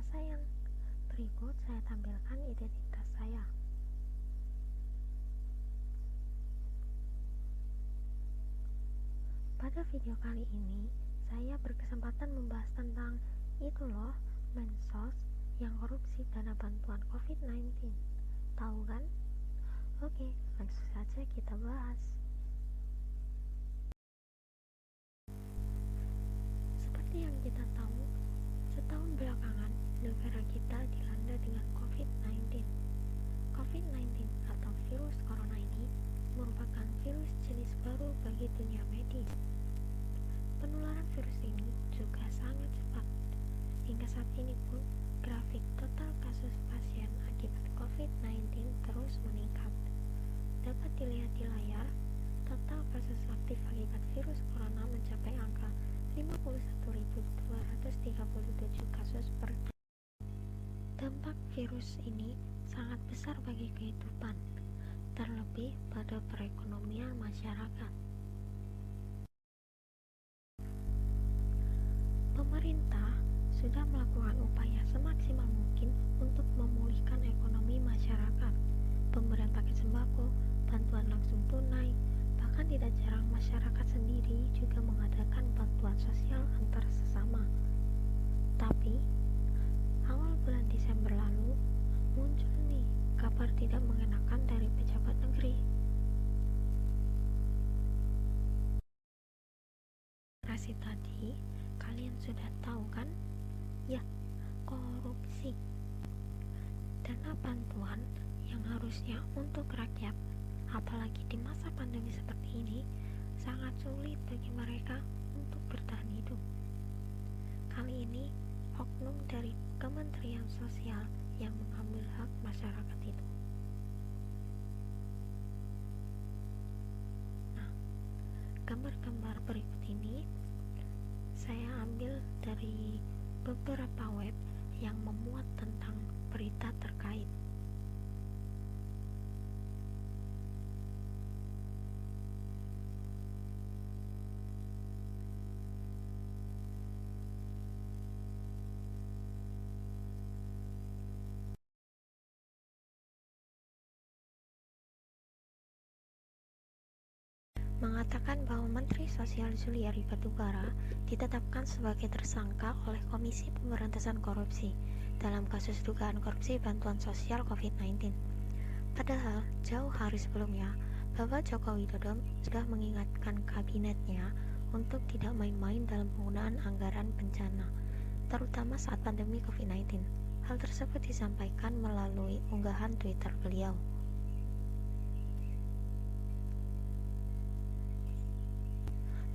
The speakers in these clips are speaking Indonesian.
sayang. Berikut saya tampilkan identitas saya. Pada video kali ini, saya berkesempatan membahas tentang itu loh, mensos yang korupsi dana bantuan COVID-19. Tahu kan? Oke, langsung saja kita bahas. Seperti yang kita tahu, setahun belakangan negara kita dilanda dengan COVID-19. COVID-19 atau virus corona ini merupakan virus jenis baru bagi dunia medis. Penularan virus ini juga sangat cepat. Hingga saat ini pun, grafik total kasus pasien akibat COVID-19 terus meningkat. Dapat dilihat di layar, total kasus aktif akibat virus corona mencapai angka 51.237 kasus per hari. Dampak virus ini sangat besar bagi kehidupan, terlebih pada perekonomian masyarakat. Pemerintah sudah melakukan upaya semaksimal mungkin untuk memulihkan ekonomi masyarakat. Pemberian paket sembako, bantuan langsung tunai, bahkan tidak jarang masyarakat sendiri juga mengadakan bantuan sosial antar sesama. Tapi, awal bulan Desember lalu, muncul nih kabar tidak mengenakan dari pejabat negeri. Rasi tadi, kalian sudah tahu kan? Ya, korupsi. Dana bantuan yang harusnya untuk rakyat, apalagi di masa pandemi seperti ini, sangat sulit bagi mereka untuk bertahan hidup. Kali ini, oknum dari Kementerian Sosial yang mengambil hak masyarakat itu. Nah, gambar-gambar berikut ini saya ambil dari beberapa web yang memuat tentang berita terkait. Mengatakan bahwa Menteri Sosial Juliari Batubara ditetapkan sebagai tersangka oleh Komisi Pemberantasan Korupsi dalam kasus dugaan korupsi bantuan sosial COVID-19. Padahal, jauh hari sebelumnya, Bapak Joko Widodo sudah mengingatkan kabinetnya untuk tidak main-main dalam penggunaan anggaran bencana, terutama saat pandemi COVID-19. Hal tersebut disampaikan melalui unggahan Twitter beliau.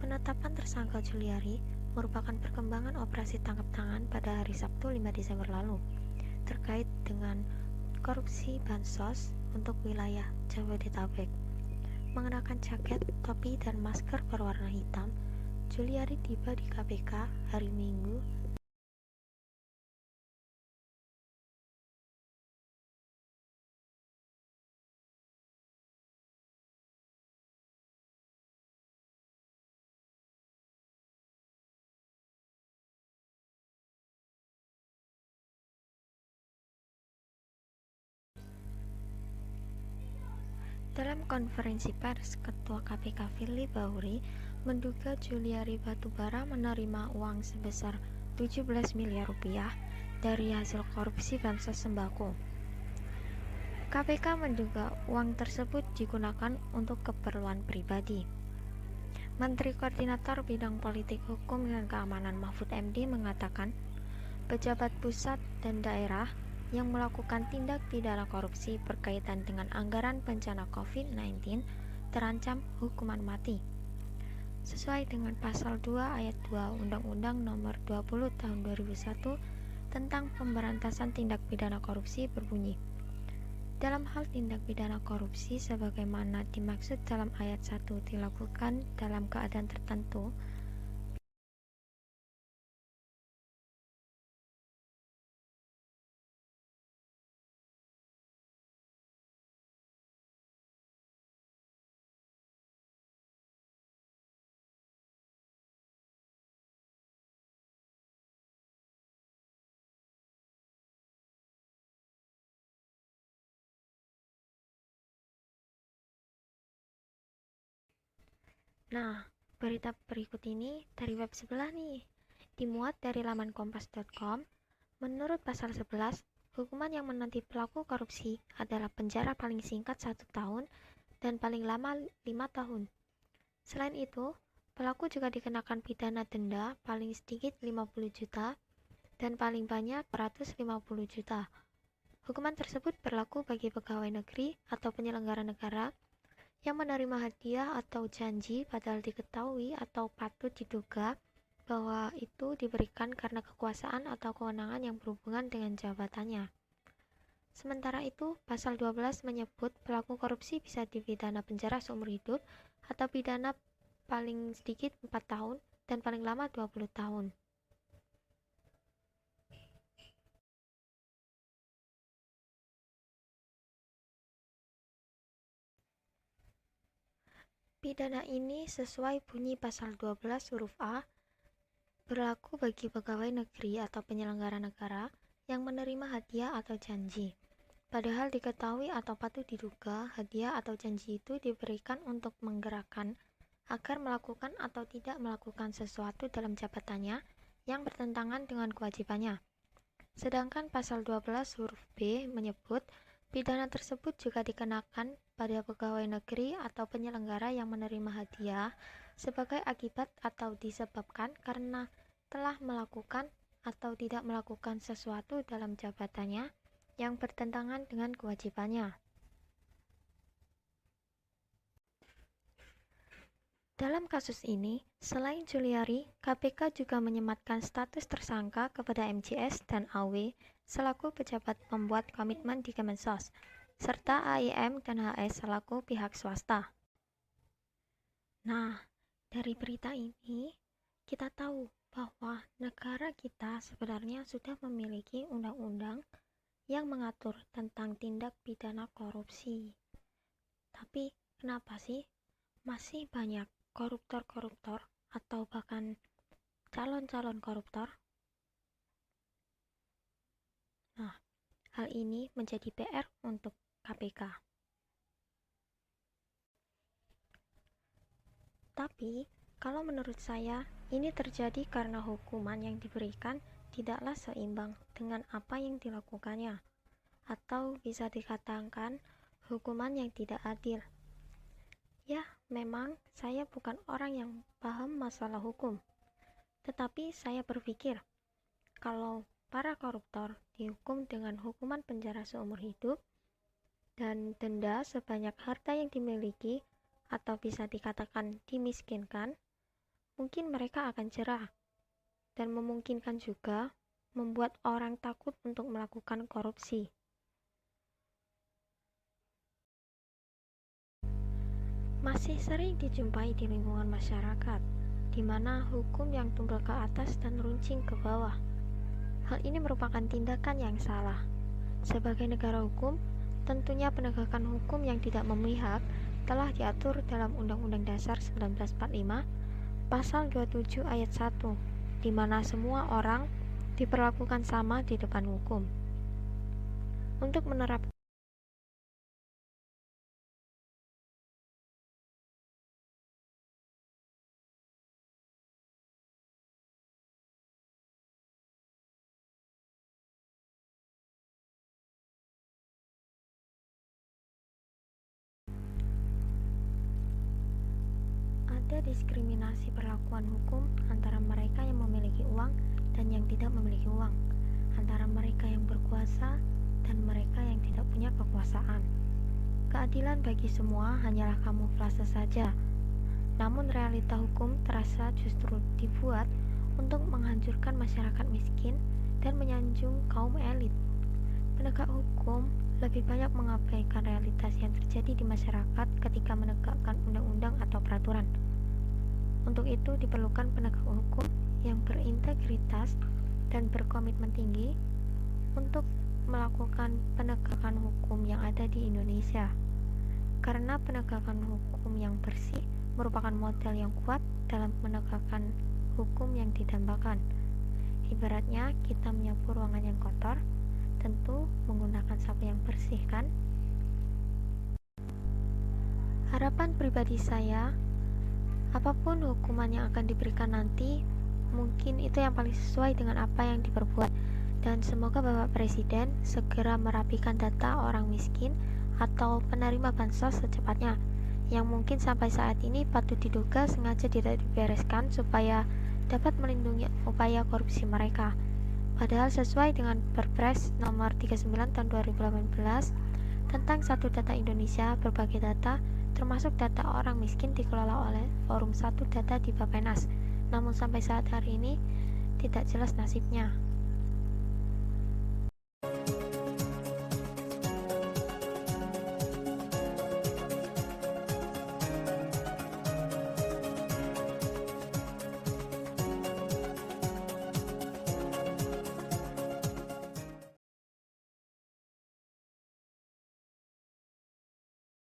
Penetapan tersangka Juliari merupakan perkembangan operasi tangkap tangan pada hari Sabtu 5 Desember lalu terkait dengan korupsi bansos untuk wilayah Jabodetabek. Mengenakan jaket, topi, dan masker berwarna hitam, Juliari tiba di KPK hari Minggu Dalam konferensi pers, Ketua KPK Firly Bahuri menduga Juliari Batubara menerima uang sebesar 17 miliar rupiah dari hasil korupsi bansos sembako. KPK menduga uang tersebut digunakan untuk keperluan pribadi. Menteri Koordinator Bidang Politik Hukum dan Keamanan Mahfud MD mengatakan, pejabat pusat dan daerah yang melakukan tindak pidana korupsi berkaitan dengan anggaran bencana COVID-19 terancam hukuman mati. Sesuai dengan Pasal 2 Ayat 2 Undang-Undang Nomor 20 Tahun 2001 tentang Pemberantasan Tindak Pidana Korupsi berbunyi, dalam hal tindak pidana korupsi sebagaimana dimaksud dalam ayat 1 dilakukan dalam keadaan tertentu, Nah, berita berikut ini dari web sebelah nih. Dimuat dari laman kompas.com. Menurut pasal 11, hukuman yang menanti pelaku korupsi adalah penjara paling singkat 1 tahun dan paling lama 5 tahun. Selain itu, pelaku juga dikenakan pidana denda paling sedikit 50 juta dan paling banyak 150 juta. Hukuman tersebut berlaku bagi pegawai negeri atau penyelenggara negara yang menerima hadiah atau janji padahal diketahui atau patut diduga bahwa itu diberikan karena kekuasaan atau kewenangan yang berhubungan dengan jabatannya. Sementara itu, pasal 12 menyebut pelaku korupsi bisa dipidana penjara seumur hidup atau pidana paling sedikit 4 tahun dan paling lama 20 tahun. Pidana ini sesuai bunyi pasal 12 huruf A berlaku bagi pegawai negeri atau penyelenggara negara yang menerima hadiah atau janji. Padahal diketahui atau patut diduga hadiah atau janji itu diberikan untuk menggerakkan agar melakukan atau tidak melakukan sesuatu dalam jabatannya yang bertentangan dengan kewajibannya. Sedangkan pasal 12 huruf B menyebut pidana tersebut juga dikenakan pada pegawai negeri atau penyelenggara yang menerima hadiah sebagai akibat atau disebabkan karena telah melakukan atau tidak melakukan sesuatu dalam jabatannya yang bertentangan dengan kewajibannya. Dalam kasus ini, selain Juliari, KPK juga menyematkan status tersangka kepada MJS dan AW selaku pejabat pembuat komitmen di Kemensos, serta AIM dan HS selaku pihak swasta. Nah, dari berita ini, kita tahu bahwa negara kita sebenarnya sudah memiliki undang-undang yang mengatur tentang tindak pidana korupsi. Tapi, kenapa sih masih banyak koruptor-koruptor atau bahkan calon-calon koruptor? Nah, hal ini menjadi PR untuk KPK. Tapi, kalau menurut saya, ini terjadi karena hukuman yang diberikan tidaklah seimbang dengan apa yang dilakukannya, atau bisa dikatakan hukuman yang tidak adil. Ya, memang saya bukan orang yang paham masalah hukum, tetapi saya berpikir kalau para koruptor dihukum dengan hukuman penjara seumur hidup dan denda sebanyak harta yang dimiliki atau bisa dikatakan dimiskinkan, mungkin mereka akan jerah dan memungkinkan juga membuat orang takut untuk melakukan korupsi. Masih sering dijumpai di lingkungan masyarakat, di mana hukum yang tumpul ke atas dan runcing ke bawah. Hal ini merupakan tindakan yang salah. Sebagai negara hukum, tentunya penegakan hukum yang tidak memihak telah diatur dalam Undang-Undang Dasar 1945, Pasal 27 ayat 1, di mana semua orang diperlakukan sama di depan hukum. Untuk menerapkan ada diskriminasi perlakuan hukum antara mereka yang memiliki uang dan yang tidak memiliki uang, antara mereka yang berkuasa dan mereka yang tidak punya kekuasaan. Keadilan bagi semua hanyalah kamuflase saja. Namun realita hukum terasa justru dibuat untuk menghancurkan masyarakat miskin dan menyanjung kaum elit. Penegak hukum lebih banyak mengabaikan realitas yang terjadi di masyarakat ketika menegakkan undang-undang atau peraturan. Untuk itu diperlukan penegak hukum yang berintegritas dan berkomitmen tinggi untuk melakukan penegakan hukum yang ada di Indonesia. Karena penegakan hukum yang bersih merupakan modal yang kuat dalam menegakkan hukum yang didambakan. Ibaratnya kita menyapu ruangan yang kotor, tentu menggunakan sapu yang bersih, kan? Harapan pribadi saya Apapun hukuman yang akan diberikan nanti, mungkin itu yang paling sesuai dengan apa yang diperbuat. Dan semoga Bapak Presiden segera merapikan data orang miskin atau penerima bansos secepatnya, yang mungkin sampai saat ini patut diduga sengaja tidak dibereskan supaya dapat melindungi upaya korupsi mereka. Padahal sesuai dengan Perpres nomor 39 tahun 2018 tentang Satu Data Indonesia, berbagai data, termasuk data orang miskin, dikelola oleh Forum Satu Data di Bappenas. Namun sampai saat hari ini tidak jelas nasibnya.